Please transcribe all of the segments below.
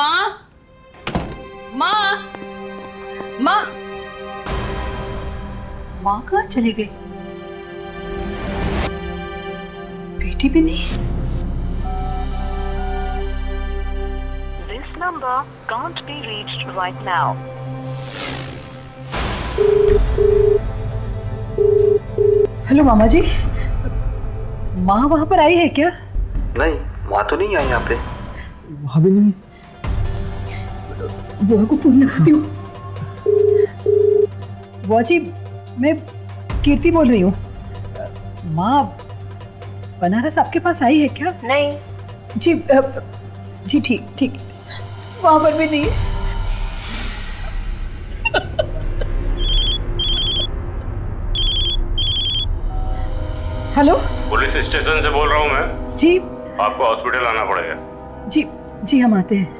माँ, माँ, माँ, माँ कहाँ चली गई? बेटी भी नहीं। This number can't be reached right now. Hello मामा जी, माँ वहाँ पर आई है क्या? नहीं, माँ तो नहीं आई यहाँ पे। वहाँ भी नहीं। बुआ को फोन लगाती हूँ। बुआ जी, मैं कीर्ति बोल रही हूँ। माँ बनारस आपके पास आई है क्या? नहीं जी जी, ठीक ठीक, वहाँ पर भी नहीं। हेलो, पुलिस स्टेशन से बोल रहा हूँ मैं। जी। आपको हॉस्पिटल आना पड़ेगा। जी जी, हम आते हैं।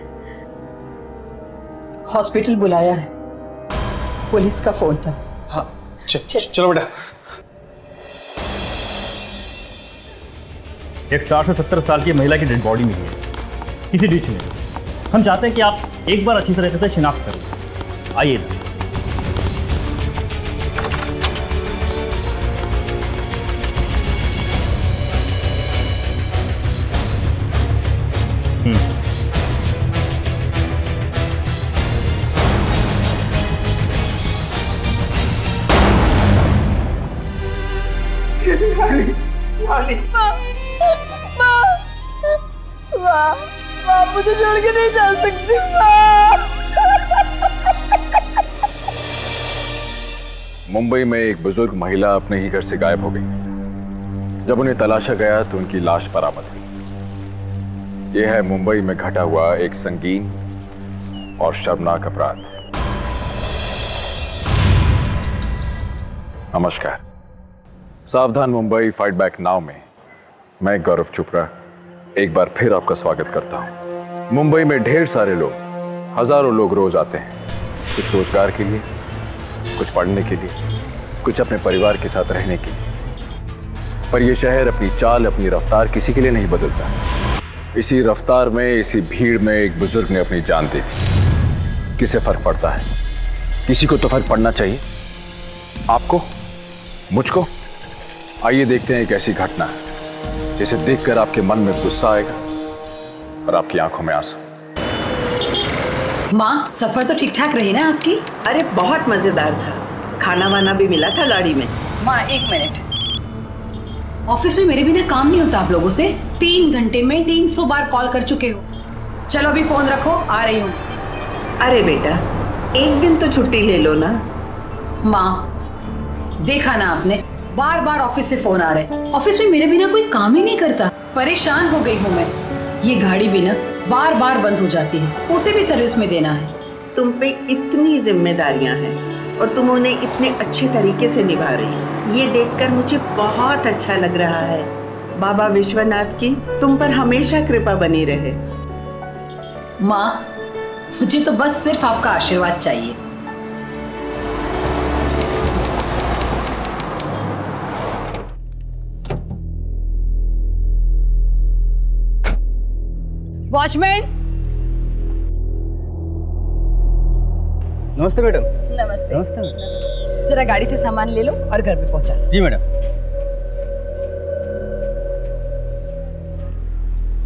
हॉस्पिटल बुलाया है, पुलिस का फोन था। हाँ चलो बेटा। एक 60 से 70 साल की महिला की डेड बॉडी मिली है किसी डिश में। हम चाहते हैं कि आप एक बार अच्छी तरह से शिनाख्त करें। आइए ना। माँ मुझे छोड़ के नहीं जा सकती माँ। मुंबई में एक बुजुर्ग महिला अपने ही घर से गायब हो गई। जब उन्हें तलाशा गया तो उनकी लाश बरामद हुई। यह है मुंबई में घटा हुआ एक संगीन और शर्मनाक अपराध। नमस्कार, सावधान मुंबई फाइट बैक नाउ में मैं गौरव चोपड़ा एक बार फिर आपका स्वागत करता हूं। मुंबई में ढेर सारे लोग, हजारों लोग रोज आते हैं, कुछ रोजगार के लिए, कुछ पढ़ने के लिए, कुछ अपने परिवार के साथ रहने के लिए। पर यह शहर अपनी चाल, अपनी रफ्तार किसी के लिए नहीं बदलता। इसी रफ्तार में, इसी भीड़ में एक बुजुर्ग ने अपनी जान दे दी। किसे फर्क पड़ता है? किसी को तो फर्क पड़ना चाहिए। आपको, मुझको। आइए देखते हैं एक ऐसी घटना जिसे देखकर आपके मन में गुस्सा आएगा और आपकी आंखों में आंसू। माँ, सफर तो ठीक ठाक रही ना आपकी? अरे बहुत मजेदार था, खाना वाना भी मिला था गाड़ी में। माँ एक मिनट, ऑफिस में मेरे बिना काम नहीं होता आप लोगों से। 3 घंटे में 300 बार कॉल कर चुके हो। चलो अभी फोन रखो, आ रही हूँ। अरे बेटा, एक दिन तो छुट्टी ले लो ना। माँ देखा ना आपने, बार बार ऑफिस से फोन आ रहे। ऑफिस में मेरे बिना कोई काम ही नहीं करता। परेशान हो गई हूँ मैं। ये गाड़ी भी ना बार बार बंद हो जाती है, उसे भी सर्विस में देना है। तुम पे इतनी जिम्मेदारियां हैं और तुम उन्हें इतने अच्छे तरीके से निभा रही हो, ये देखकर मुझे बहुत अच्छा लग रहा है। बाबा विश्वनाथ की तुम पर हमेशा कृपा बनी रहे। माँ मुझे तो बस सिर्फ आपका आशीर्वाद चाहिए। वॉचमैन। नमस्ते मैडम। नमस्ते। नमस्ते मैडम। जरा गाड़ी से सामान ले लो और घर पे पहुंचा दो। जी मैडम।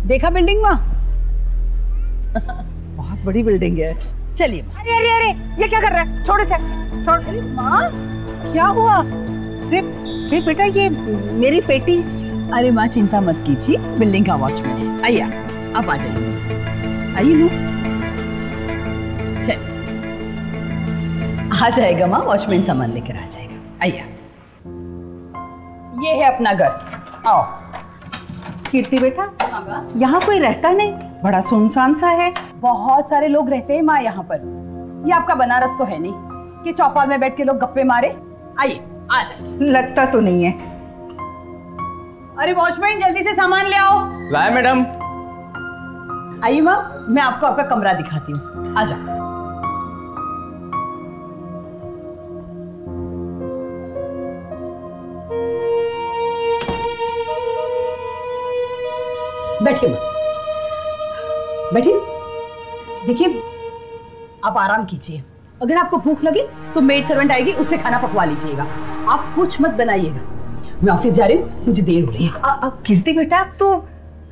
देखा बिल्डिंग माँ? बहुत बड़ी बिल्डिंग है। चलिए। अरे अरे अरे, ये क्या कर रहा है? छोड़ इसे, छोड़। अरे माँ क्या हुआ? अरे बेटा, ये मेरी बेटी। अरे माँ चिंता मत कीजिए, बिल्डिंग का वॉचमैन है। आइए अब आ जाइए मेरे साथ। आइए लो, चलिए। आ जाएगा माँ, वॉचमैन सामान लेकर आ जाएगा। आइए, ये है अपना घर, आओ। कीर्ति बेटा, यहाँ कोई रहता नहीं, बड़ा सुनसान सा है। बहुत सारे लोग रहते हैं माँ यहाँ पर। ये आपका बनारस तो है नहीं कि चौपाल में बैठ के लोग गप्पे मारे। आइए आ जाइए। लगता तो नहीं है। अरे वॉचमैन जल्दी से सामान ले आओ। लाए मैडम। आइए माँ, मैं आपको आपका कमरा दिखाती हूँ, आ जाओ। बैठिए माँ, बैठिए। देखिए, आप आराम कीजिए। अगर आपको भूख लगे तो मेड सर्वेंट आएगी, उससे खाना पकवा लीजिएगा। आप कुछ मत बनाइएगा। मैं ऑफिस जा रही हूँ, मुझे देर हो रही है। कीर्ति बेटा, तो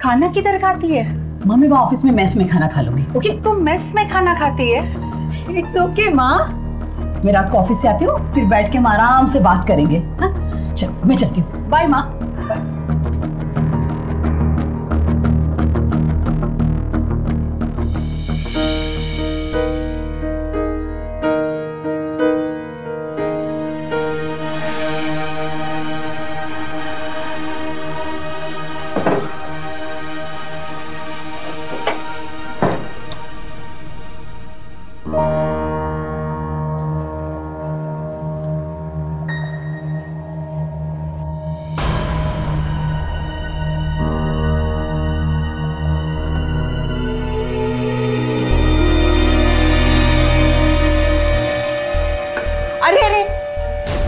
खाना किधर खाती है? माँ, मैं वहाँ ऑफिस में मेस में खाना खा लूंगी। ओके? तो मेस में खाना खाती है? इट्स ओके माँ, मैं रात को ऑफिस से आती हूँ, फिर बैठ के हम आराम से बात करेंगे। हाँ, चलो मैं चलती हूँ। बाय माँ।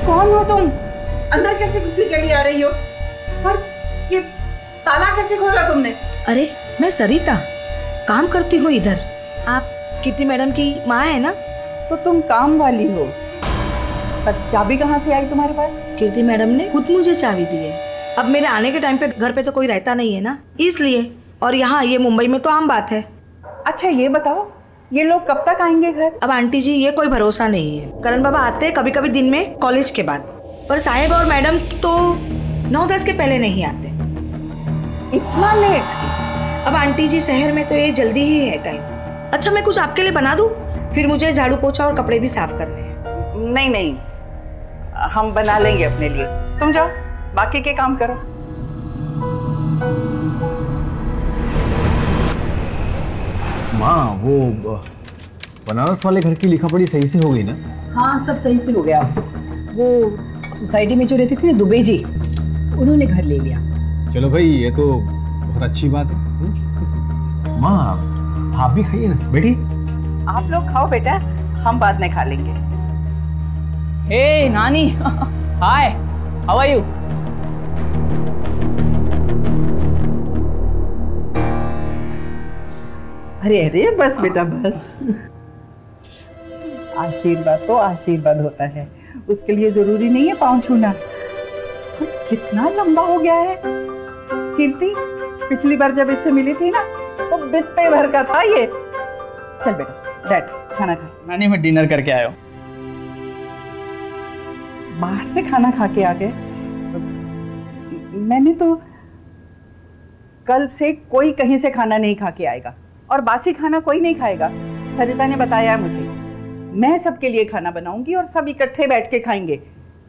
कौन हो तुम? अंदर कैसे घुसी चली आ रही हो? और ये ताला कैसे खोला तुमने? अरे मैं सरिता, काम करती हूँ इधर। आप कीर्ति मैडम की माँ है ना? तो तुम काम वाली हो, पर चाबी कहाँ से आई तुम्हारे पास? कीर्ति मैडम ने खुद मुझे चाबी दी है। अब मेरे आने के टाइम पे घर पे तो कोई रहता नहीं है ना, इसलिए। और यहाँ ये मुंबई में तो आम बात है। अच्छा ये बताओ, ये लोग कब तक आएंगे घर? अब आंटी जी ये कोई भरोसा नहीं है। करण बाबा आते हैं कभी कभी दिन में कॉलेज के बाद, पर साहेब और मैडम तो 9-10 के पहले नहीं आते। इतना लेट? अब आंटी जी शहर में तो ये जल्दी ही है टाइम। अच्छा मैं कुछ आपके लिए बना दूं? फिर मुझे झाड़ू पोछा और कपड़े भी साफ करने हैं। नहीं नहीं, हम बना लेंगे अपने लिए। तुम जाओ, बाकी के काम करो। माँ, वो बनारस वाले घर की लिखा पढ़ी सही से हो गई ना? हाँ, सब सही से हो गया। वो सोसाइटी में जो रहती थी ना दुबे जी, उन्होंने घर ले लिया। चलो भाई, ये तो बहुत अच्छी बात है। माँ, आप भी खाइए ना, बैठी। आप लोग खाओ बेटा, हम बाद में खा लेंगे। हे नानी, हाय, हाउ आर यू? अरे अरे बस बेटा बस। आशीर्वाद तो आशीर्वाद होता है, उसके लिए जरूरी नहीं है पाँव छूना। कितना लंबा हो गया है कीर्ति, पिछली बार जब इससे मिली थी ना तो बित्ते भर का था ये। चल बेटा बैठ, खाना खा। नानी मैं डिनर करके आया हूँ। बाहर से खाना खा के आ गए? मैंने तो कल से कोई कहीं से खाना नहीं खा के आएगा, और बासी खाना कोई नहीं खाएगा। सरिता ने बताया मुझे, मैं सबके लिए खाना बनाऊंगी और सब इकट्ठे बैठ के खाएंगे।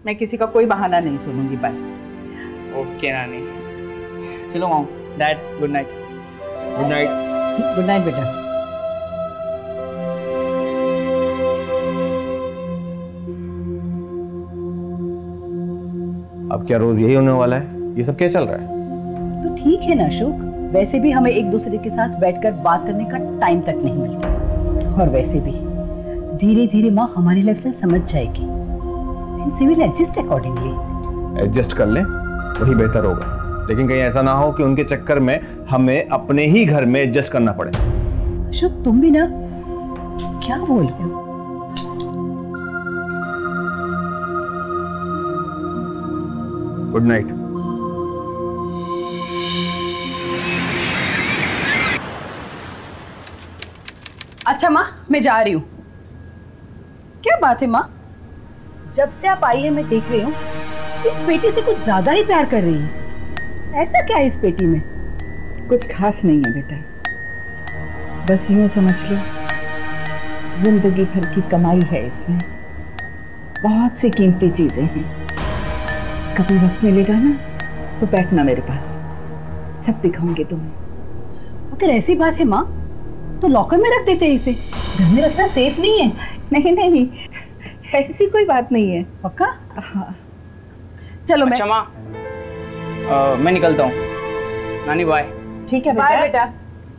मैं किसी का कोई बहाना नहीं सुनूंगी बस। ओके नानी, चलो माँ। Dad good night. Good night. Good night बेटा। अब क्या रोज यही होने वाला है? ये सब क्या चल रहा है? तो ठीक है ना अशोक, वैसे भी हमें एक दूसरे के साथ बैठकर बात करने का टाइम तक नहीं मिलता। और वैसे भी धीरे धीरे माँ हमारी लाइफस्टाइल समझ जाएगी, and she will adjust accordingly. Adjust कर लें, वही बेहतर होगा। लेकिन कहीं ऐसा ना हो कि उनके चक्कर में हमें अपने ही घर में एडजस्ट करना पड़े। अशोक तुम भी ना क्या बोल रहे हो? Good night. अच्छा माँ, मैं जा रही हूँ। क्या बात है माँ, जब से आप आई है मैं देख रही हूँ इस पेटी से कुछ ज्यादा ही प्यार कर रही है। ऐसा क्या है इस पेटी में? कुछ खास नहीं है बेटा, बस यूं समझ लो जिंदगी भर की कमाई है इसमें। बहुत सी कीमती चीजें हैं। कभी वक्त मिलेगा ना तो बैठना मेरे पास, सब दिखाऊंगी तुम्हें। अगर ऐसी बात है माँ तो लॉकर में रख देते हैं इसे, घर में रखना सेफ नहीं है। नहीं नहीं, ऐसी कोई बात नहीं है। पक्का? हाँ चलो अच्छा माँ, मैं निकलता हूँ। नानी बाय। ठीक है बाय बेटा,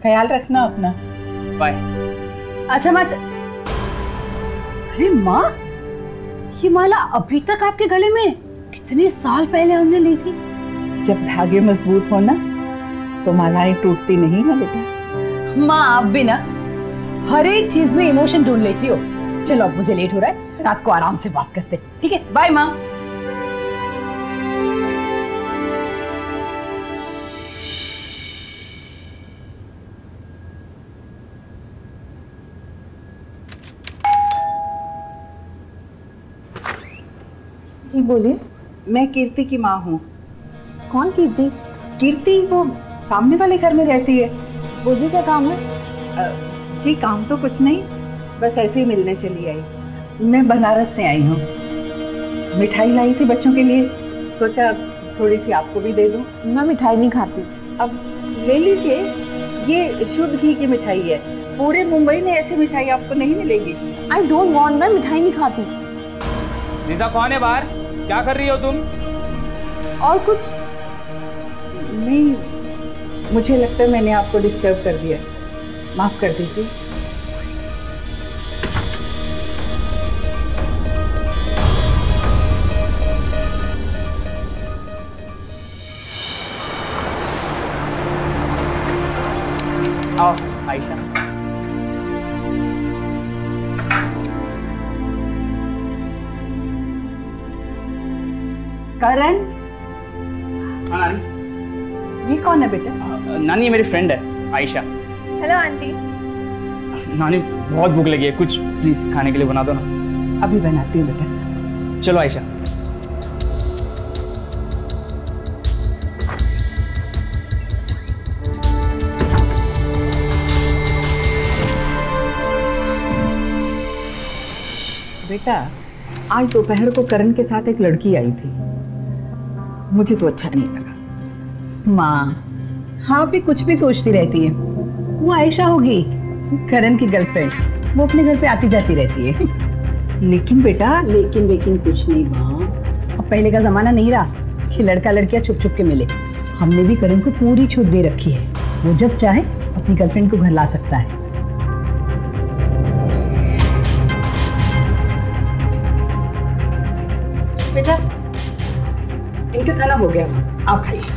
ख्याल रखना अपना। बाय। अच्छा माँ अरे माँ, ये माला अभी तक आपके गले में? कितने साल पहले हमने ली थी। जब धागे मजबूत हो ना तो मालाएं टूटती नहीं है बेटा। माँ आप भी ना हर एक चीज में इमोशन ढूंढ लेती हो। चलो अब मुझे लेट हो रहा है, रात को आराम से बात करते हैं, ठीक है? बाय माँ। जी बोलिए। मैं कीर्ति की माँ हूँ। कौन कीर्ति? कीर्ति वो सामने वाले घर में रहती है। बोलिए क्या काम है? जी काम तो कुछ नहीं, बस ऐसे ही मिलने चली आई। मैं बनारस से आई हूँ, मिठाई लाई थी बच्चों के लिए, सोचा थोड़ी सी आपको भी दे दूँ। मैं मिठाई नहीं खाती। अब ले लीजिए, ये शुद्ध घी की मिठाई है। पूरे मुंबई में ऐसी मिठाई आपको नहीं मिलेगी। आई डोंट वांट, मैं मिठाई नहीं खाती। लिज़ा कौन है बाहर? क्या कर रही हो तुम? और कुछ नहीं, मुझे लगता है मैंने आपको डिस्टर्ब कर दिया, माफ कर दीजिए। आओ आयशा। करण, हाँ नानी। ये कौन है बेटा? नानी ये मेरी फ्रेंड है आयशा। Hello aunty. नानी बहुत भूख लगी है, कुछ प्लीज खाने के लिए बना दो ना। अभी बनाती हूँ बेटा। चलो आयशा। बेटा आज दोपहर को करण के साथ एक लड़की आई थी, मुझे तो अच्छा नहीं लगा। माँ हाँ भी कुछ भी सोचती रहती है। वो आयशा होगी, करण की गर्लफ्रेंड। वो अपने घर पे आती जाती रहती है। लेकिन बेटा, लेकिन कुछ नहीं माँ। अब पहले का जमाना नहीं रहा कि लड़का लड़कियां छुप छुप के मिले। हमने भी करण को पूरी छूट दे रखी है, वो जब चाहे अपनी गर्लफ्रेंड को घर ला सकता है। बेटा इनका खाना हो गया, आप खाइए।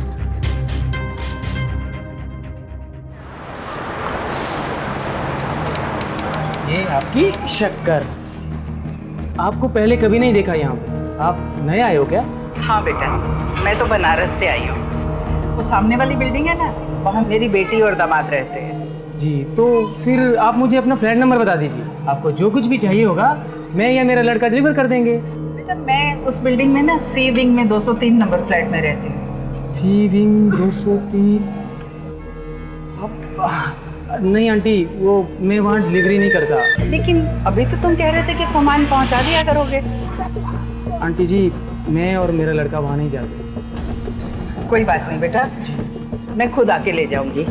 ये आपकी शक्कर। आपको पहले कभी नहीं देखा यहाँ पे। आप नए आए हो क्या? हाँ बेटा, मैं तो बनारस से आई हूँ। वो सामने वाली बिल्डिंग है ना, वहाँ मेरी बेटी और दामाद रहते हैं। जी, तो फिर आप मुझे अपना फ्लैट नंबर बता दीजिए। आपको जो कुछ भी चाहिए होगा मैं या मेरा लड़का डिलीवर कर देंगे। बेटा मैं उस बिल्डिंग में ना सी विंग में 203 नंबर फ्लैट में रहती हूँ। सी विंग 203? नहीं आंटी, वो मैं वहाँ डिलीवरी नहीं करता। लेकिन अभी तो तुम कह रहे थे कि सामान पहुँचा दिया करोगे। आंटी जी, मैं और मेरा लड़का वहाँ नहीं जाते। कोई बात नहीं बेटा, मैं खुद आके ले जाऊंगी।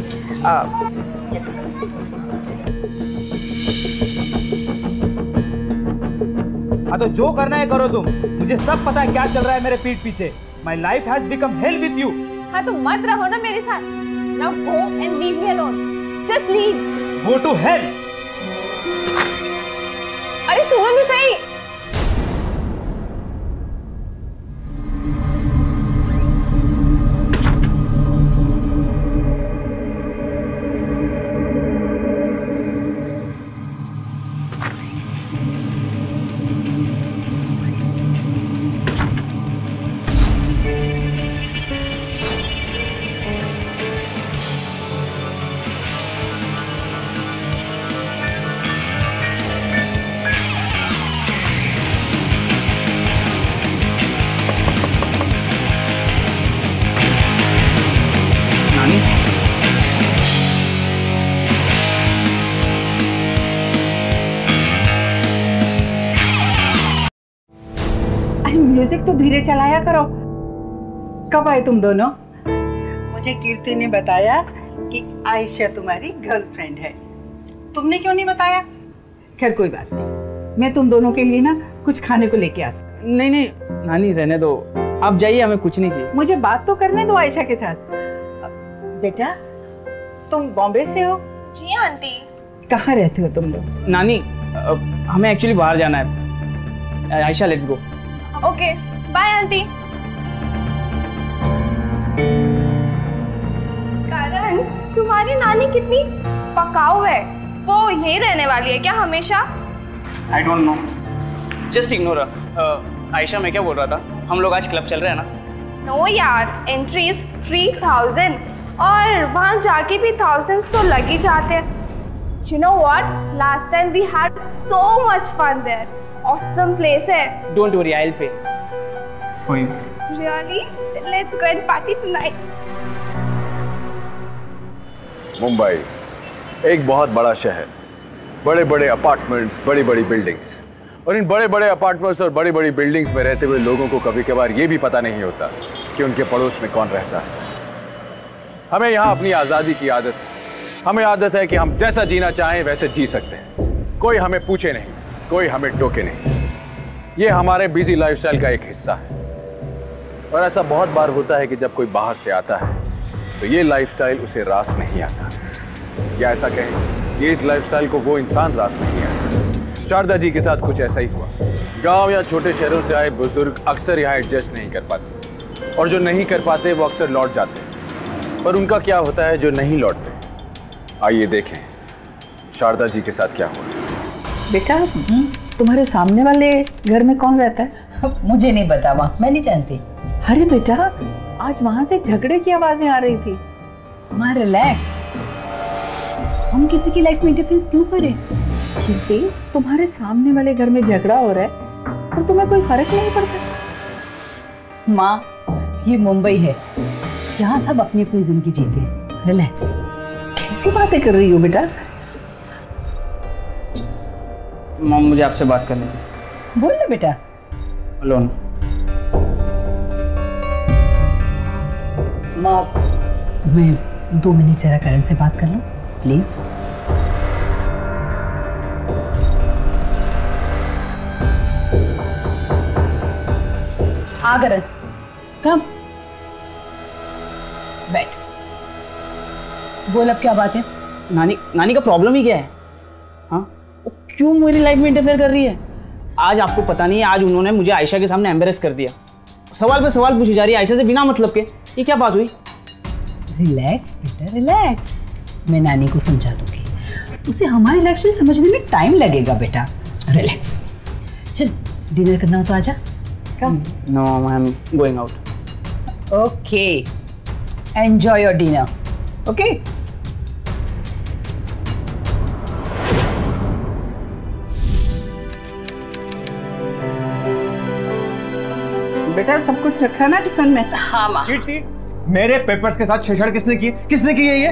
हाँ तो जो करना है करो तुम, मुझे सब पता है क्या चल रहा है मेरे पीठ पीछे। My life has become hell with you. हाँ तो मत रहो ना मेरे साथ। Now go and leave me alone. Just leave. Go to hell. अरे सुनो तो सही। म्यूजिक तो धीरे चलाया करो। कब आए तुम दोनों? मुझे कीर्ति ने बताया कि आयशा तुम्हारी गर्लफ्रेंड है। तुमने क्यों नहीं बताया? खैर कोई बात नहीं, मैं तुम दोनों के लिए ना कुछ खाने को लेके आती। नहीं नहीं नानी रहने दो, आप जाइए, हमें कुछ नहीं चाहिए। मुझे बात तो करने दो आयशा के साथ। बेटा तुम बॉम्बे से हो? जी आंटी। कहाँ रहते हो तुम लोग? नानी हमें एक्चुअली बाहर जाना है। Ayesha let's go. Okay bye aunty. Karan, तुम्हारी नानी कितनी पकाऊ है। वो यही रहने वाली है क्या हमेशा? I don't know, just ignore. Ayesha, मैं क्या बोल रहा था, हम लोग आज क्लब चल रहे हैं ना? नो यार, एंट्री इज 3000 और वहाँ जाके भी thousands तो लग ही जाते हैं। You know what? Last time we had so much fun there. Awesome place है। Don't worry, I'll pay for you. Really? Let's go and party tonight. Mumbai एक बहुत बड़ा शहर, बड़े बड़े अपार्टमेंट्स, बड़ी बड़ी बिल्डिंग्स, और इन बड़े बड़े अपार्टमेंट्स और बड़ी बड़ी बिल्डिंग्स में रहते हुए लोगों को कभी कभार ये भी पता नहीं होता कि उनके पड़ोस में कौन रहता है। हमें यहाँ अपनी आज़ादी की आदत है। हमें आदत है कि हम जैसा जीना चाहें वैसे जी सकते हैं। कोई हमें पूछे नहीं, कोई हमें टोके नहीं। ये हमारे बिजी लाइफस्टाइल का एक हिस्सा है। और ऐसा बहुत बार होता है कि जब कोई बाहर से आता है तो ये लाइफस्टाइल उसे रास नहीं आता, या ऐसा कहें ये इस लाइफस्टाइल को वो इंसान रास नहीं आता। शारदा जी के साथ कुछ ऐसा ही हुआ। गांव या छोटे शहरों से आए बुजुर्ग अक्सर यहाँ एडजस्ट नहीं कर पाते, और जो नहीं कर पाते वो अक्सर लौट जाते हैं। पर उनका क्या होता है जो नहीं लौटते? आइए देखें शारदा जी के साथ क्या हुआ। बेटा, तुम्हारे सामने वाले घर में कौन रहता है? मुझे नहीं पता माँ, मैं नहीं जानती। अरे बेटा, आज वहां से झगड़े की आवाजें आ रही थी। माँ रिलैक्स, हम किसी की लाइफ में इंटरफेयर क्यों करें? कीर्ति, तुम्हारे सामने वाले घर में झगड़ा हो रहा है और तुम्हें कोई फर्क नहीं पड़ता। माँ, ये मुंबई है, यहाँ सब अपनी अपनी जिंदगी जीते हैं। रिलैक्स। कैसी बातें कर रही हो बेटा? मॉम, मुझे आपसे बात करनी है। बोल ना बेटा। अलोन। माँ, मैं 2 मिनट जरा करण से बात कर लूं प्लीज। आ करण, कम बैठ। बोल अब क्या बात है? नानी का प्रॉब्लम ही क्या है? हाँ, वो क्यों मेरी लाइफ में इंटरफेयर कर रही है? आज आपको पता नहीं है, आज उन्होंने मुझे आयशा के सामने एम्बेरस कर दिया। सवाल पे सवाल पूछी जा रही है आयशा से बिना मतलब के। ये क्या बात हुई? रिलैक्स बेटा, रिलैक्स। मैं नानी को समझा दूंगी, उसे हमारी लाइफस्टाइल समझने में टाइम लगेगा बेटा। रिलैक्स। चल, डिनर करना हो तो आजा। Come. No, I am going out. Okay, enjoy your dinner. Okay. बेटा, सब कुछ रखा ना टिफिन में? हाँ माँ। कीर्ति, मेरे पेपर्स के साथ छेड़छाड़ किसने की? किसने की है ये?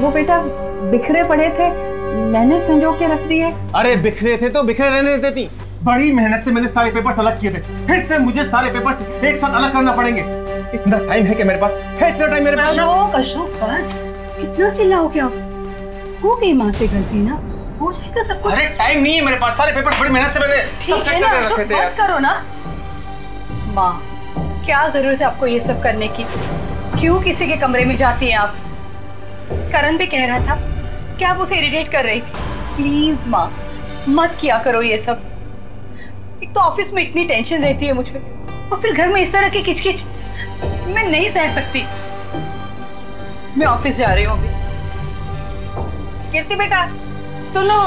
वो बेटा बिखरे पड़े थे, मैंने संजो के रख दिए। अरे बिखरे थे तो बिखरे रहने देती। बड़ी मेहनत से मैंने सारे पेपर्स अलग किए थे, फिर से मुझे सारे पेपर्स एक साथ अलग करना पड़ेंगे। इतना टाइम है कि मेरे पास है? इतना टाइम मेरे पास? अशोक बस, कितना चिल्लाओगे आप? हो गई माँ से गलती ना, हो जाएगा सब कुछ। अरे टाइम नहीं है मेरे पास, सारे पेपर्स बड़ी मेहनत से मैंने ठीक है ना अशोक, बस करो ना। माँ, क्या जरूरत है आपको ये सब करने की? क्यों किसी के कमरे में जाती हैं आप? करण भी कह रहा था कि आप उसे इरिटेट कर रही थी। प्लीज माँ, मत किया करो ये सब। एक तो ऑफिस में इतनी टेंशन रहती है मुझ पे, और फिर घर में इस तरह की किचकिच मैं नहीं सह सकती। मैं ऑफिस जा रही हूँ अभी। कीर्ति बेटा, सुनो।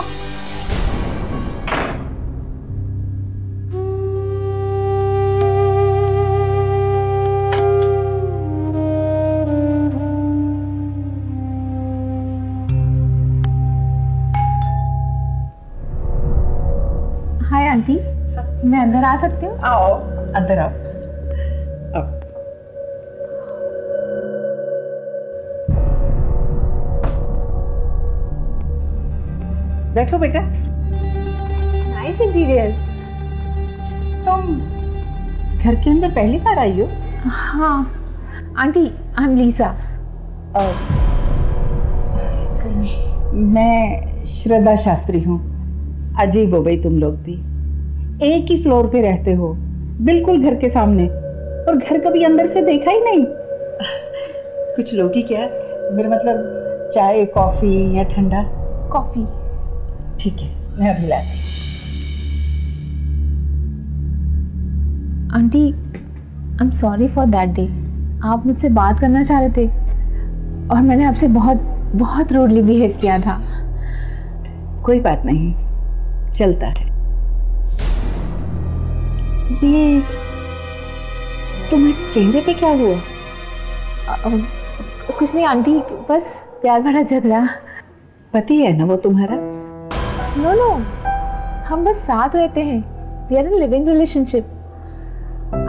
हाय आंटी, मैं अंदर आ सकती हूँ? आओ, अंदर आओ। बैठो बेटा। Nice interior. तुम घर के अंदर पहली बार आई हो? हाँ आंटी, आई एम लीसा। मैं श्रद्धा शास्त्री हूँ। अजीब हो गई तुम लोग भी, एक ही फ्लोर पे रहते हो, बिल्कुल घर के सामने, और घर कभी अंदर से देखा ही नहीं। कुछ लोग ही क्या, मेरा मतलब चाय, कॉफी या ठंडा? कॉफी। ठीक है, मैं अभी लाती। Aunty, I am sorry for that day. आप मुझसे बात करना चाह रहे थे और मैंने आपसे बहुत बहुत रूडली बिहेव किया था। कोई बात नहीं, चलता है। ये तुम्हारे चेहरे पे क्या हुआ? कुछ नहीं आंटी, बस प्यार भरा झगड़ा। पति है ना वो तुम्हारा? नो नो, हम बस साथ रहते हैं। We are in living relationship.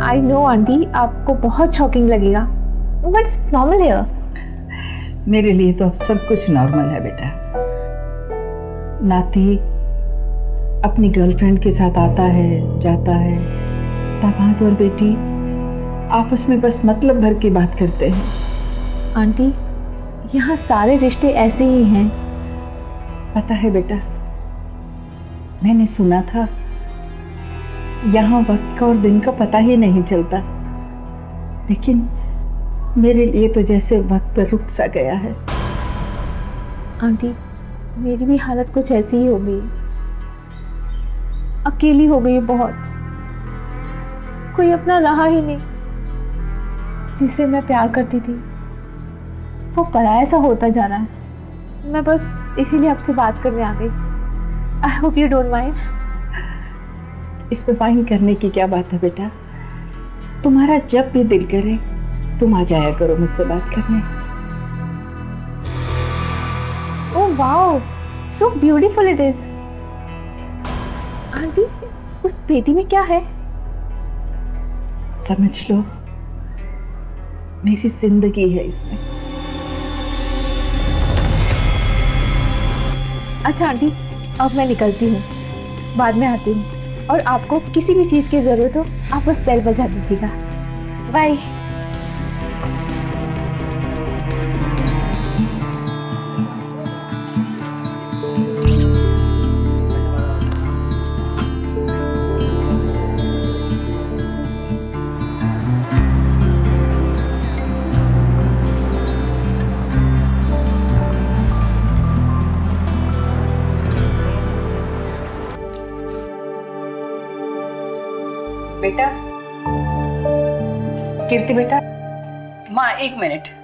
I know aunty, आपको बहुत शॉकिंग लगेगा, बट इट्स नॉर्मल हियर। मेरे लिए तो अब सब कुछ नॉर्मल है बेटा। नाती अपनी गर्लफ्रेंड के साथ आता है, जाता है। दामाद और बेटी आपस में बस मतलब भर की बात करते हैं। आंटी, यहाँ सारे रिश्ते ऐसे ही हैं। पता है बेटा, मैंने सुना था यहाँ वक्त का और दिन का पता ही नहीं चलता, लेकिन मेरे लिए तो जैसे वक्त पर रुक सा गया है। आंटी, मेरी भी हालत कुछ ऐसी ही हो गई। अकेली हो गई बहुत, कोई अपना रहा ही नहीं। जिसे मैं प्यार करती थी वो पराया सा होता जा रहा है। मैं बस इसीलिए आपसे बात करने आ गई। I hope you don't mind. इसमें माइंड करने की क्या बात है बेटा? तुम्हारा जब भी दिल करे तुम आ जाया करो मुझसे बात करने। Oh wow, so beautiful it is. Aunty, उस पेटी में क्या है? समझ लो, मेरी जिंदगी है इसमें। अच्छा आंटी, अब मैं निकलती हूँ, बाद में आती हूँ। और आपको किसी भी चीज़ की ज़रूरत हो आप बस बेल बजा दीजिएगा। बाय। बेटा, कीर्ति बेटा। माँ एक मिनट।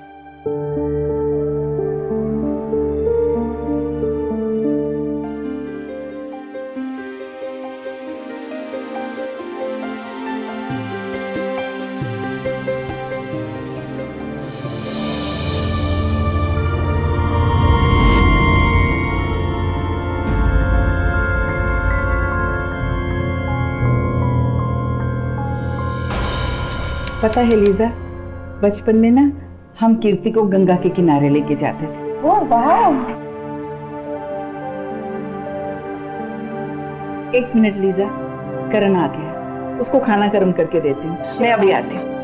पता है लीजा, बचपन में ना हम कीर्ति को गंगा के किनारे लेके जाते थे। ओह वाह। एक मिनट लीजा, करण आ गया, उसको खाना गर्म करके देती हूँ। मैं अभी आती हूँ।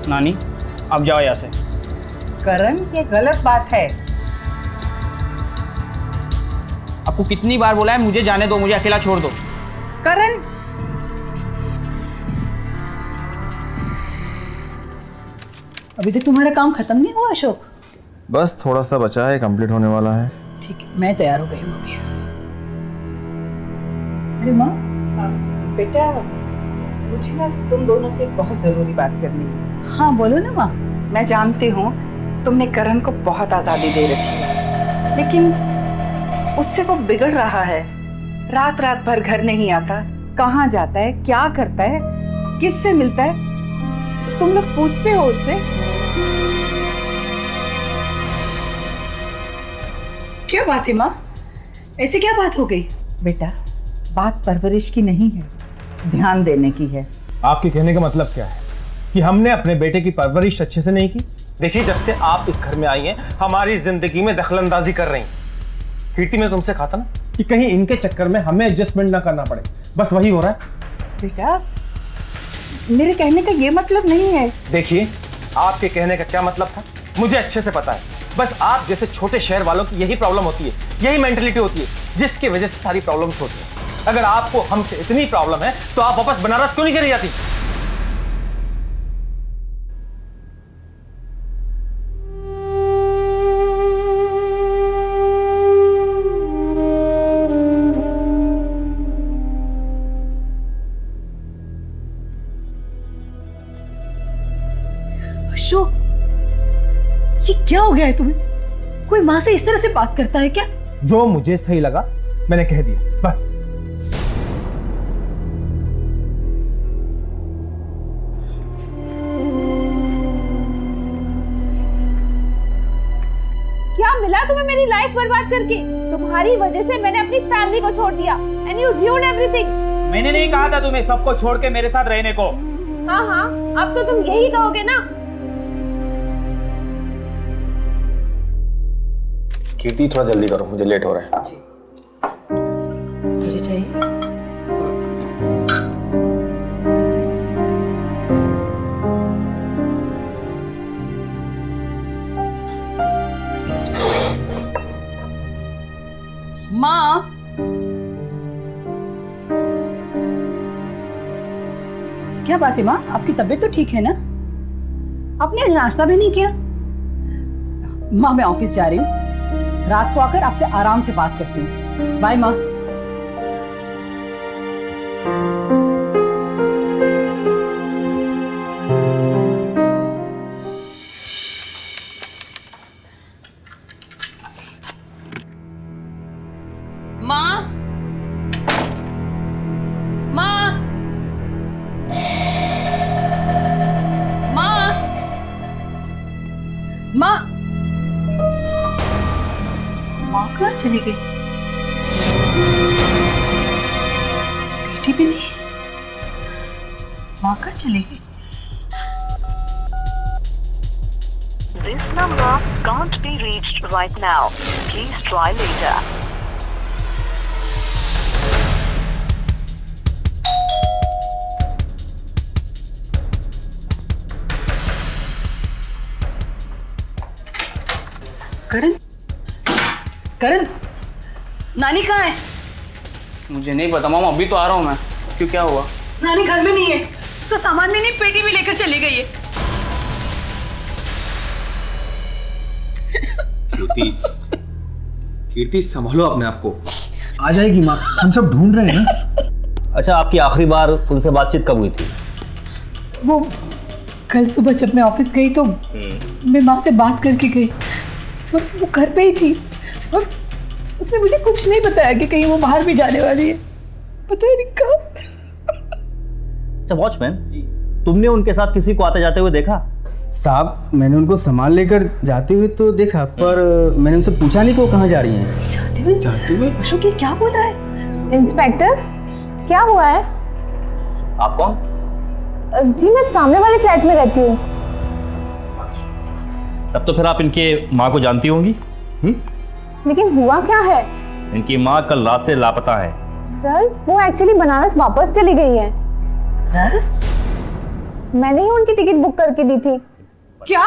नानी, अब जाओ यहाँ से। करण, ये गलत बात है। आपको कितनी बार बोला है मुझे जाने दो, मुझे अकेला छोड़ दो। करण, अभी तक तुम्हारा काम खत्म नहीं हुआ अशोक? बस थोड़ा सा बचा है, कंप्लीट होने वाला है। ठीक है, मैं तैयार हो गई हूँ अभी। अरे माँ। बेटा, मुझे ना तुम दोनों से बहुत जरूरी बात करनी है। हाँ बोलो ना माँ। मैं जानती हूँ तुमने करण को बहुत आजादी दे रखी है, लेकिन उससे वो बिगड़ रहा है। रात रात भर घर नहीं आता, कहाँ जाता है, क्या करता है, किससे मिलता है, तुम लोग पूछते हो उससे? क्या बात है माँ, ऐसे क्या बात हो गई? बेटा, बात परवरिश की नहीं है, ध्यान देने की है। आपके कहने का मतलब क्या है कि हमने अपने बेटे की परवरिश अच्छे से नहीं की? देखिए, जब से आप इस घर में आई हैं हमारी जिंदगी में दखलंदाजी कर रही हैं। कीर्ति, मैं तुमसे कहा था ना कि कहीं इनके चक्कर में हमें एडजस्टमेंट ना करना पड़े, बस वही हो रहा है। बेटा, मेरे कहने का ये मतलब नहीं है। देखिए, आपके कहने का क्या मतलब था मुझे अच्छे से पता है। बस आप जैसे छोटे शहर वालों की यही प्रॉब्लम होती है, यही मेंटलिटी होती है जिसकी वजह से सारी प्रॉब्लम्स होती है। अगर आपको हमसे इतनी प्रॉब्लम है तो आप वापस बनारस क्यों नहीं चली जाती? क्या हो गया है तुम्हें? कोई माँ से इस तरह से बात करता है क्या? जो मुझे सही लगा मैंने कह दिया, बस। क्या मिला तुम्हें मेरी लाइफ बर्बाद करके? तुम्हारी वजह से मैंने अपनी फैमिली को छोड़ दिया एंड यू ruined एवरीथिंग। मैंने नहीं कहा था तुम्हें सबको छोड़ के मेरे साथ रहने को। हाँ हाँ, अब तो तुम यही कहोगे ना। कीर्ति थोड़ा जल्दी करो, मुझे लेट हो रहा है। मुझे चाहिए। माँ, क्या बात है माँ? आपकी तबीयत तो ठीक है ना? आपने नाश्ता भी नहीं किया? माँ मैं ऑफिस जा रही हूँ, रात को आकर आपसे आराम से बात करती हूँ। बाय माँ। माँ, माँ, माँ, माँ, माँ कहाँ चली गई? बेटी भी नहीं, माँ कहाँ चली गई? This number can't be reached right now. Please try later. करण, करण, नानी कहाँ है? मुझे नहीं पता मॉम, अभी तो आ रहा हूँ मैं। क्यों, क्या हुआ? नानी घर में नहीं है, उसका सामान भी नहीं, पेटी भी लेकर चली गई है। कीर्ति, कीर्ति संभालो अपने आप को। आ जाएगी माँ, हम सब ढूंढ रहे हैं ना। अच्छा, आपकी आखिरी बार उनसे बातचीत कब हुई थी? वो कल सुबह जब मैं ऑफिस गई तो मैं माँ से बात करके गई। वो घर पे ही थी और उसने मुझे कुछ नहीं बताया कि कहीं वो बाहर भी जाने वाली है। पता नहीं कब। अच्छा वॉचमैन, तुमने उनके साथ किसी को आते जाते हुए देखा? साहब, मैंने उनको सामान लेकर जाते हुए तो देखा, पर मैंने उनसे पूछा नहीं कि वो कहाँ जा रही हैं। जाते हुए? अशोक ये क्या बोल रहा है? इंस्पेक्टर, क्या हुआ है? आप कौन? जी मैं सामने वाले फ्लैट में रहती हूँ। तब तो फिर आप इनके माँ को जानती होंगी? लेकिन हुआ क्या है? इनकी माँ कल रात से लापता है। सर वो एक्चुअली बनारस वापस चली गई है। बनारस? मैंने ही उनकी टिकट बुक करके दी थी। क्या?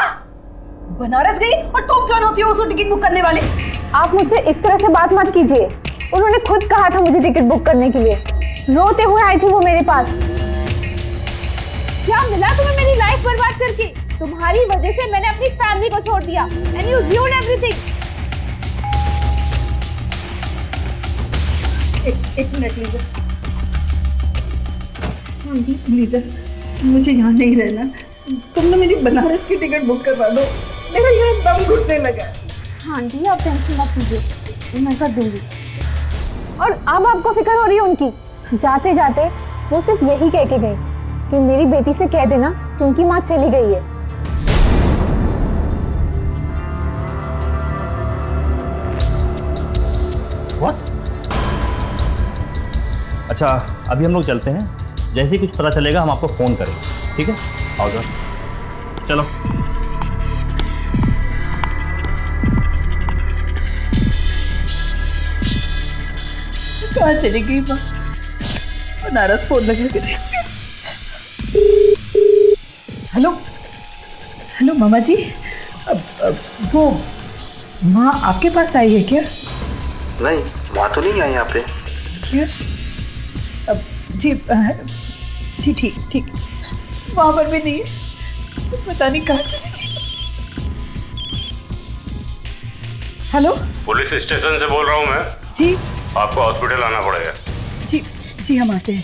बनारस गई? और तुम कौन होती हो उसको टिकट बुक करने वाले? आप मुझसे इस तरह से बात मत कीजिए। उन्होंने खुद कहा था मुझे टिकट बुक करने के लिए। रोते हुए आई थी वो मेरे पास। क्या मिला तुम्हें मेरी लाइफ बर्बाद करके? तुम्हारी वजह से मैंने अपनी फैमिली को छोड़ दिया एंड यू ruined एवरीथिंग। एक मिनट लीजा, मुझे यहाँ नहीं रहना। तुम ना मेरी बनारस की टिकट बुक करवा दो, मेरा यहाँ दम घुटने लगा। हाँ आंटी आप टेंशन मत लीजिए, मैं कर दूंगी। और अब आपको फिक्र हो रही है उनकी? जाते जाते वो सिर्फ यही कह के गए कि मेरी बेटी से कह देना कि उनकी माँ चली गई है। What? अच्छा अभी हम लोग चलते हैं, जैसे ही कुछ पता चलेगा हम आपको फोन करेंगे, ठीक है? आओ सर, चलो। कहाँ चली गई माँ? बनारस फोन लगा के देखती हूँ। हेलो हेलो मामा जी, वो माँ आपके पास आई है क्या? नहीं, माँ तो नहीं आई यहाँ पे। क्या? जी जी ठीक ठीक, वहाँ पर भी नहीं है, पता नहीं कहाँ चली गई। हेलो पुलिस स्टेशन से बोल रहा हूँ मैं। जी आपको हॉस्पिटल आना पड़ेगा। जी जी हम आते हैं।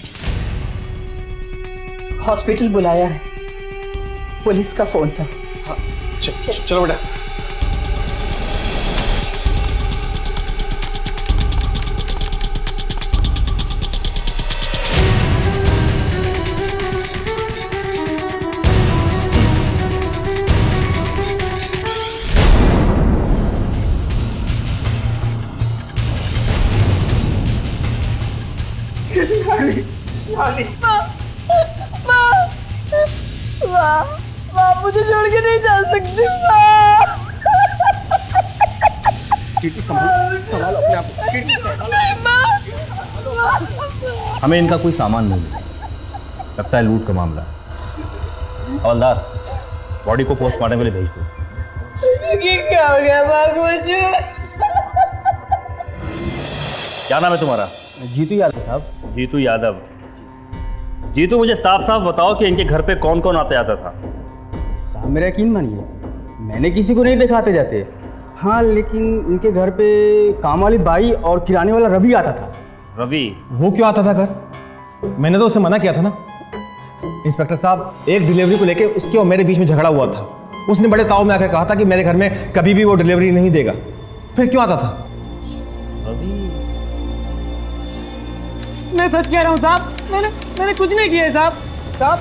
हॉस्पिटल बुलाया है, पुलिस का फोन था। चलो बेटा। शादी। माँ मुझे छोड़ के नहीं जा सकती माँ। संभालो अपने आप को। हमें इनका कोई सामान नहीं मिला, लगता है लूट का मामला है। हवलदार, बॉडी को पोस्टमार्टम के लिए भेज दो। ये क्या हो गया माँ कुछ? क्या नाम है तुम्हारा? जीतू यादव साहब। जीतू यादव। जीतू, मुझे साफ साफ बताओ कि इनके घर पे कौन कौन आते जाता था? साहब मेरा यकीन मानिए, मैंने किसी को नहीं देखा आते जाते। हाँ, लेकिन इनके घर पे काम वाली बाई और किराने वाला रवि आता था। रवि? वो क्यों आता था घर? मैंने तो उसे मना किया था ना। इंस्पेक्टर साहब, एक डिलीवरी को लेके उसके और मेरे बीच में झगड़ा हुआ था। उसने बड़े ताव में आकर कहा था कि मेरे घर में कभी भी वो डिलीवरी नहीं देगा। फिर क्यों आता था? मैं सच कह रहा हूँ साहब, मैंने कुछ नहीं किया है साहब। साहब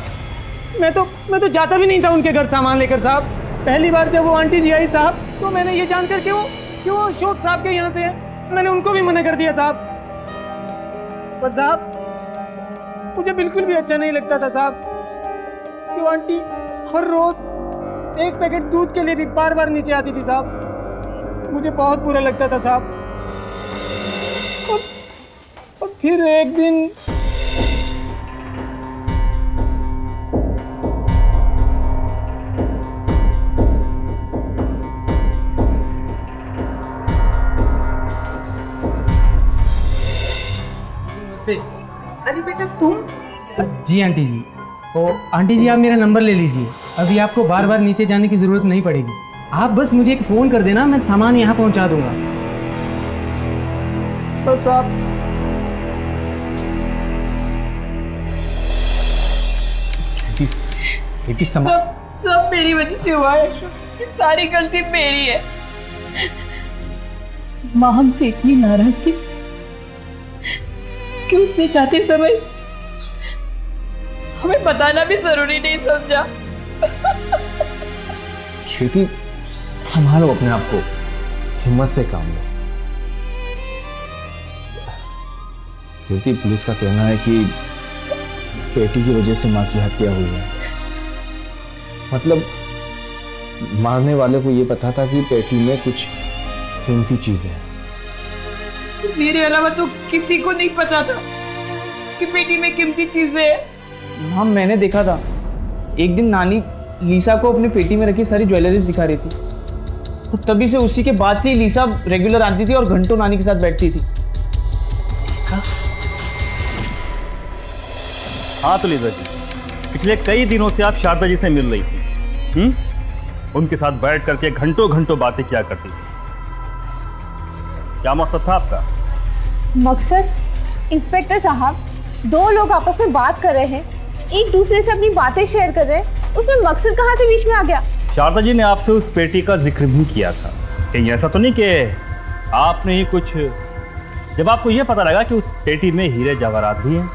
मैं तो जाता भी नहीं था उनके घर सामान लेकर साहब। पहली बार जब वो आंटी जी आई साहब, तो मैंने ये जानकर कि वो अशोक साहब के यहाँ से है, मैंने उनको भी मना कर दिया साहब। पर साहब मुझे बिल्कुल भी अच्छा नहीं लगता था साहब कि वो आंटी हर रोज एक पैकेट दूध के लिए भी बार बार नीचे आती थी साहब। मुझे बहुत बुरा लगता था साहब। और फिर एक दिन अरे बेटा तुम? जी आंटी जी। तो आंटी जी आप मेरा नंबर ले लीजिए, अभी आपको बार बार नीचे जाने की जरूरत नहीं पड़ेगी। आप बस मुझे एक फोन कर देना, मैं सामान यहाँ पहुँचा दूंगा। बस आप सब मेरी वजह से हुआ है अशोक, ये सारी गलती मेरी है। माँ हमसे इतनी नाराज थी कि उसने चाहते समय हमें बताना भी जरूरी नहीं समझा। कीर्ति, संभालो अपने आप को, हिम्मत से काम लो। कीर्ति, पुलिस का कहना है कि बेटी की वजह से मां की हत्या हुई है। मतलब मारने वाले को ये पता था कि पेटी में कुछ कीमती चीजें हैं। मेरे अलावा तो किसी को नहीं पता था कि पेटी में कीमती चीजें हैं। हाँ, मैंने देखा था। एक दिन नानी लीसा को अपनी पेटी में रखी सारी ज्वेलरीज दिखा रही थी, तो तभी से उसी के बाद से ही लीसा रेगुलर आती थी और घंटों नानी के साथ बैठती थी। लीसा? हाँ तो लीसा जी, पिछले कई दिनों से आप शारदा जी से मिल रही थी। उनके साथ बैठ करके घंटों घंटों बातें किया करती थी। क्या मकसद था आपका? मकसद? इंस्पेक्टर साहब, दो लोग आपस में बात कर रहे हैं, एक दूसरे से अपनी बातें शेयर कर रहे हैं, उसमें मकसद कहाँ से बीच में आ गया? शारदा जी ने आपसे उस पेटी का जिक्र भी किया था। कहीं ऐसा तो नहीं कि आपने ही कुछ, जब आपको यह पता लगा कि उस पेटी में हीरे जवाहरात भी हैं?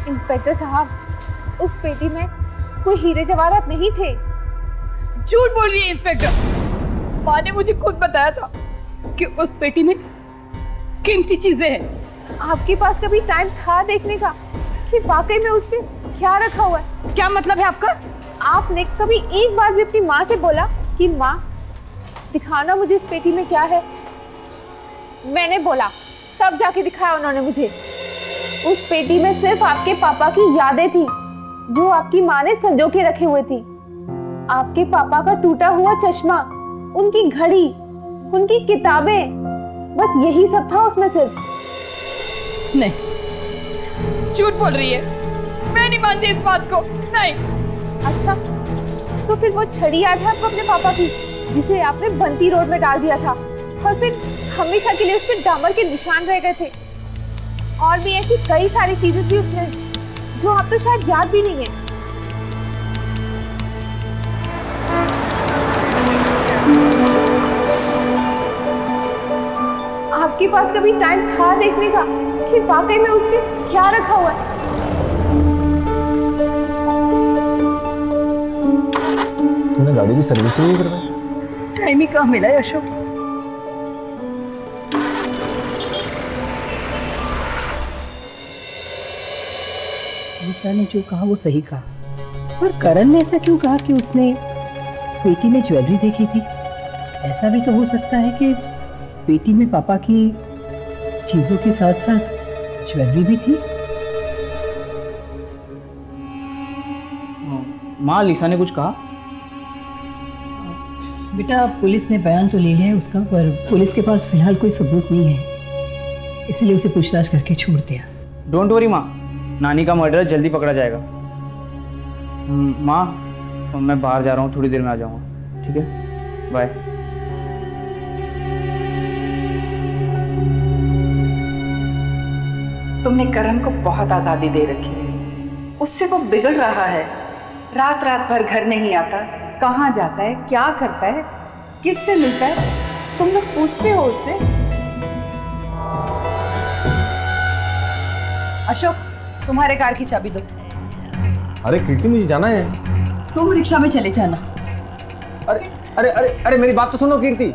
इंस्पेक्टर साहब, उस पेटी में कोई हीरे जवाहरात नहीं थे। झूठ बोल रही है इंस्पेक्टर। माँ ने मुझे खुद बताया था कि उस पेटी में कीमती चीजें हैं। आपके पास कभी टाइम था देखने का कि वाकई में उसमें क्या रखा हुआ है? क्या मतलब है आपका? आपने कभी एक बार भी अपनी माँ से बोला कि माँ दिखाना मुझे इस पेटी में क्या है? मैंने बोला, तब जाके दिखाया उन्होंने मुझे। उस पेटी में सिर्फ आपके पापा की यादें थी जो आपकी माँ ने संजो के रखे हुए थी। आपके पापा का टूटा हुआ चश्मा, उनकी घड़ी, उनकी किताबें, बस यही सब था उसमें सिर्फ। नहीं, झूठ बोल रही है, मैं नहीं मानती इस बात को। नहीं। अच्छा, तो फिर वो छड़ी याद है आपको अपने पापा की, जिसे आपने बंती रोड में डाल दिया था और फिर हमेशा के लिए उस पर डामर के निशान रह गए थे? और भी ऐसी कई सारी चीजें थी उसमें जो आप तो शायद याद भी नहीं है। आपके पास कभी टाइम था देखने का कि वाकई में उसमें क्या रखा हुआ है? तूने गाड़ी की सर्विसिंग नहीं करवाई? टाइम ही कहाँ मिला है अशोक। आयशा ने जो कहा वो सही कहा, पर करण ने ऐसा क्यों कहा कि उसने पेटी में ज्वेलरी देखी थी? ऐसा भी तो हो सकता है कि पेटी में पापा की चीजों के साथ साथ ज्वेलरी भी थी। माँ, लिसा ने कुछ कहा? बेटा, पुलिस ने बयान तो ले लिया है उसका, पर पुलिस के पास फिलहाल कोई सबूत नहीं है, इसलिए उसे पूछताछ करके छोड़ दिया। डोंट वरी माँ, नानी का मर्डर जल्दी पकड़ा जाएगा। माँ, मैं बाहर जा रहा हूँ, थोड़ी देर में आ जाऊँगा, ठीक है? बाय। तुमने करण को बहुत आज़ादी दे रखी है, उससे वो बिगड़ रहा है। रात रात भर घर नहीं आता, कहाँ जाता है, क्या करता है, किससे मिलता है, तुम लोग पूछते हो उससे? अशोक, तुम्हारे कार की चाबी दो। अरे कीर्ति, मुझे जाना है। तुम रिक्शा में चले जाना। अरे अरे अरे अरे मेरी बात तो सुनो कीर्ति।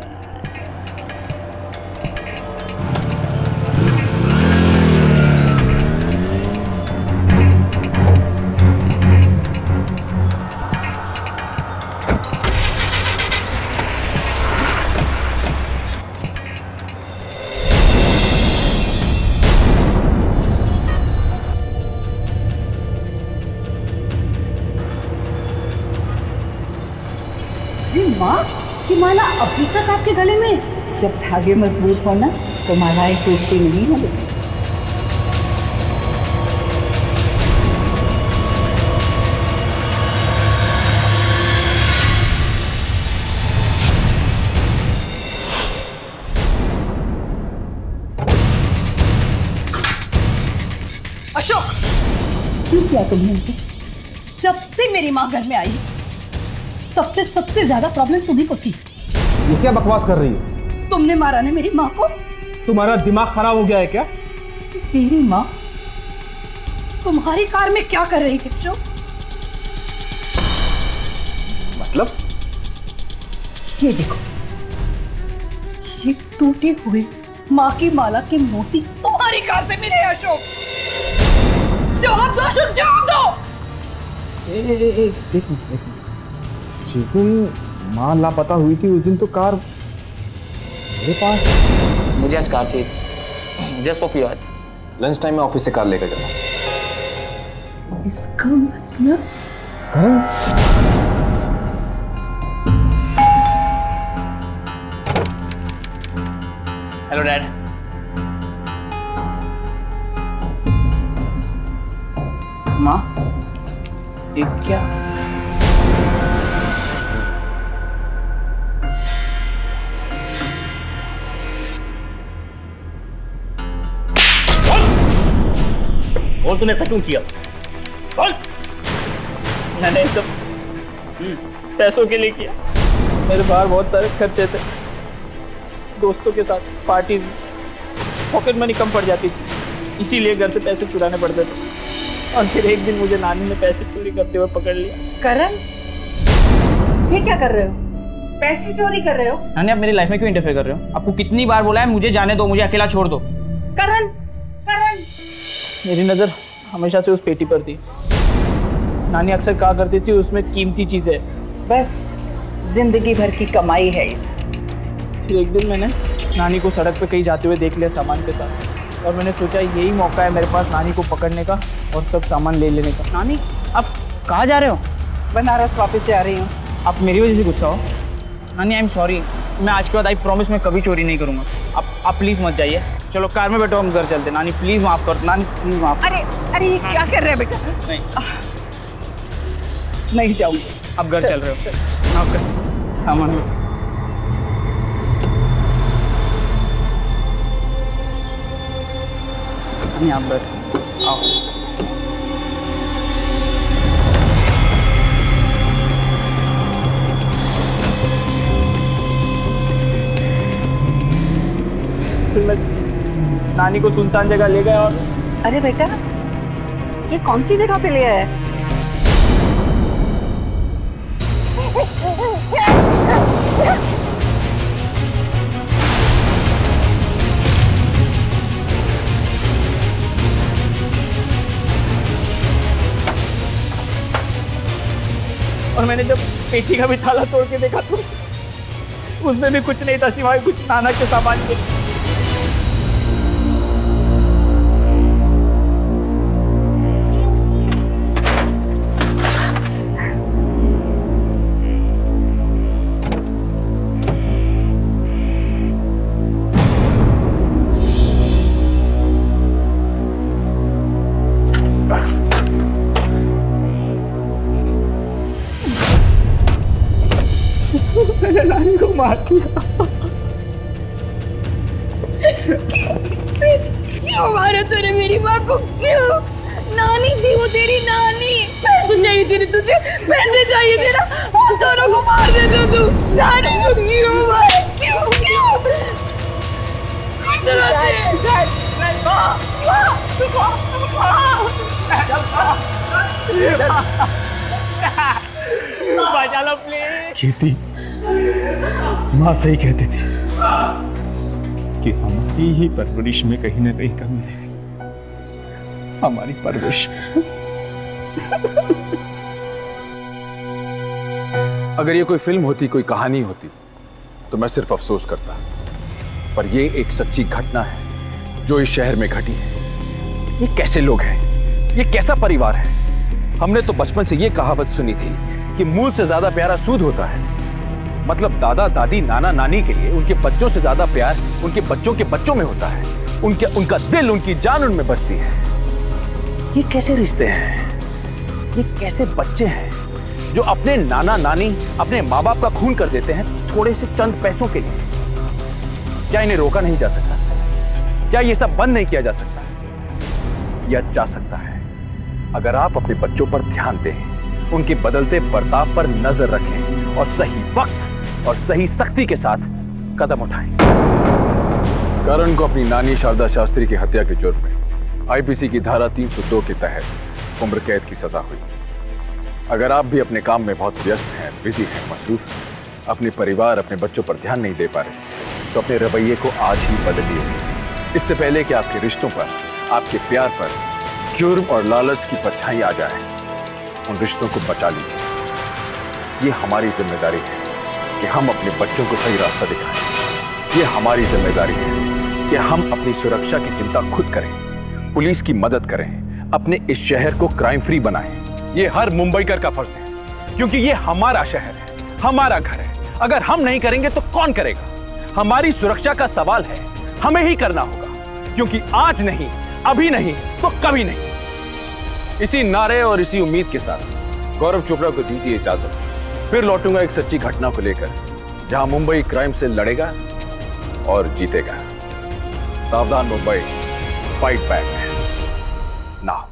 माँ, कि माला अभी तक आपके गले में? जब धागे मजबूत हो ना तो मालाएं टूटती नहीं है। अशोक, क्यों किया तुमने इसे? जब से मेरी माँ घर में आई तब से सबसे ज्यादा प्रॉब्लम तुम्ही को थी। ये क्या बकवास कर रही हो? तुमने मारा ना मेरी माँ को। तुम्हारा दिमाग खराब हो गया है क्या? मेरी माँ तुम्हारी कार में क्या कर रही थी अशोक? मतलब? ये देखो, ये टूटी हुई माँ की माला के मोती तुम्हारी कार से मिले अशोक। जवाब दो अशोक, जवाब दो। देखो, जिस दिन माँ लापता हुई थी उस दिन तो कार मेरे पास। मुझे आज कार चाहिए, just for few hours. Lunch time में ऑफिस से कार लेकर जाना। इसका मतलब करण, हेलो डैड। माँ, ये क्या? और तूने ऐसा क्यों किया? बोल। मैंने सब पैसों के लिए किया। मेरे बाहर बहुत सारे खर्चे थे, दोस्तों के साथ पार्टी, पॉकेट मनी कम पड़ जाती थी, इसीलिए घर से पैसे चुराने पड़ते थे। और फिर एक दिन मुझे नानी ने पैसे चोरी करते हुए पकड़ लिया। करण, ये क्या कर रहे हो? पैसे चोरी कर रहे हो? नानी, आप मेरी लाइफ में क्यों इंटरफेयर कर रहे हो? आपको कितनी बार बोला है मुझे जाने दो, मुझे अकेला छोड़ दो। करण, करण। मेरी नजर हमेशा से उस पेटी पर थी। नानी अक्सर कहा करती थी उसमें कीमती चीजें। बस जिंदगी भर की कमाई है। फिर एक दिन मैंने नानी को सड़क पे कहीं जाते हुए देख लिया सामान के साथ, और मैंने सोचा यही मौका है मेरे पास नानी को पकड़ने का और सब सामान ले लेने का। नानी, आप कहाँ जा रहे हो? बनारस वापस जा रही हूँ। आप मेरी वजह से गुस्सा हो? नानी, आई एम सॉरी। मैं आज के बाद आई प्रॉमिस मैं कभी चोरी नहीं करूँगा। आप प्लीज़ मत जाइए। चलो कार में बैठो, हम घर चलते। नानी प्लीज़ माफ़ कर। नानी प्लीज़ माफ़। अरे अरे, ये क्या कर रहे हैं बेटा? नहीं जाऊँगी। आप घर चल रहे हो? आपका सामान नहीं, आप बैठ आओ। फिर मैं नानी को सुनसान जगह ले गया और अरे बेटा, ये कौन सी जगह पे ले आया है? और मैंने जब पेटी का भी ताला तोड़ के देखा तो उसमें भी कुछ नहीं था सिवाय कुछ नाना के सामान के। मैंने नानी को मार दिया। क्यों मारा तूने मेरी माँ को? क्यों? नानी थी वो, तेरी नानी। पैसे चाहिए तेरे, तुझे पैसे चाहिए तेरा, हम दोनों को मार दे दो तू। नानी को क्यों मारा? क्यों क्यों? बचा लो प्लीज। कीर्ति, माँ सही कहती थी कि हमारी ही परवरिश में कहीं ना कहीं कमी है। हमारी परवरिश। अगर ये कोई फिल्म होती, कोई कहानी होती, तो मैं सिर्फ अफसोस करता, पर ये एक सच्ची घटना है जो इस शहर में घटी है। ये कैसे लोग हैं? ये कैसा परिवार है? हमने तो बचपन से ये कहावत सुनी थी कि मूल से ज्यादा प्यारा सूद होता है। मतलब दादा दादी नाना नानी के लिए उनके बच्चों से ज्यादा प्यार उनके बच्चों के बच्चों में होता है। उनका दिल, उनकी जान उनमें बसती है। ये कैसे रिश्ते हैं? ये कैसे बच्चे हैं जो अपने नाना नानी, अपने माँ बाप का खून कर देते हैं थोड़े से चंद पैसों के लिए? क्या इन्हें रोका नहीं जा सकता? क्या ये सब बंद नहीं किया जा सकता? किया जा सकता है अगर आप अपने बच्चों पर ध्यान दें, उनके बदलते बर्ताव पर नजर रखें और सही वक्त और सही सख्ती के साथ कदम उठाएं। करण को अपनी नानी शारदा शास्त्री की हत्या के जुर्म में आईपीसी की धारा 302 के तहत उम्र कैद की सजा हुई। अगर आप भी अपने काम में बहुत व्यस्त हैं, बिजी हैं, मसरूफ हैं, अपने परिवार, अपने बच्चों पर ध्यान नहीं दे पा रहे, तो अपने रवैये को आज ही बदलिए। इससे पहले कि आपके रिश्तों पर, आपके प्यार पर जुर्म और लालच की परछाई आ जाए, उन रिश्तों को बचा लीजिए। ये हमारी जिम्मेदारी है कि हम अपने बच्चों को सही रास्ता दिखाएं। ये हमारी जिम्मेदारी है कि हम अपनी सुरक्षा की चिंता खुद करें, पुलिस की मदद करें, अपने इस शहर को क्राइम फ्री बनाएं। ये हर मुंबईकर का फर्ज है, क्योंकि ये हमारा शहर है, हमारा घर है। अगर हम नहीं करेंगे तो कौन करेगा? हमारी सुरक्षा का सवाल है, हमें ही करना होगा, क्योंकि आज नहीं, अभी नहीं तो कभी नहीं। इसी नारे और इसी उम्मीद के साथ गौरव चोपड़ा को दीजिए इजाजत। फिर लौटूंगा एक सच्ची घटना को लेकर, जहां मुंबई क्राइम से लड़ेगा और जीतेगा। सावधान मुंबई, फाइट बैक नाउ।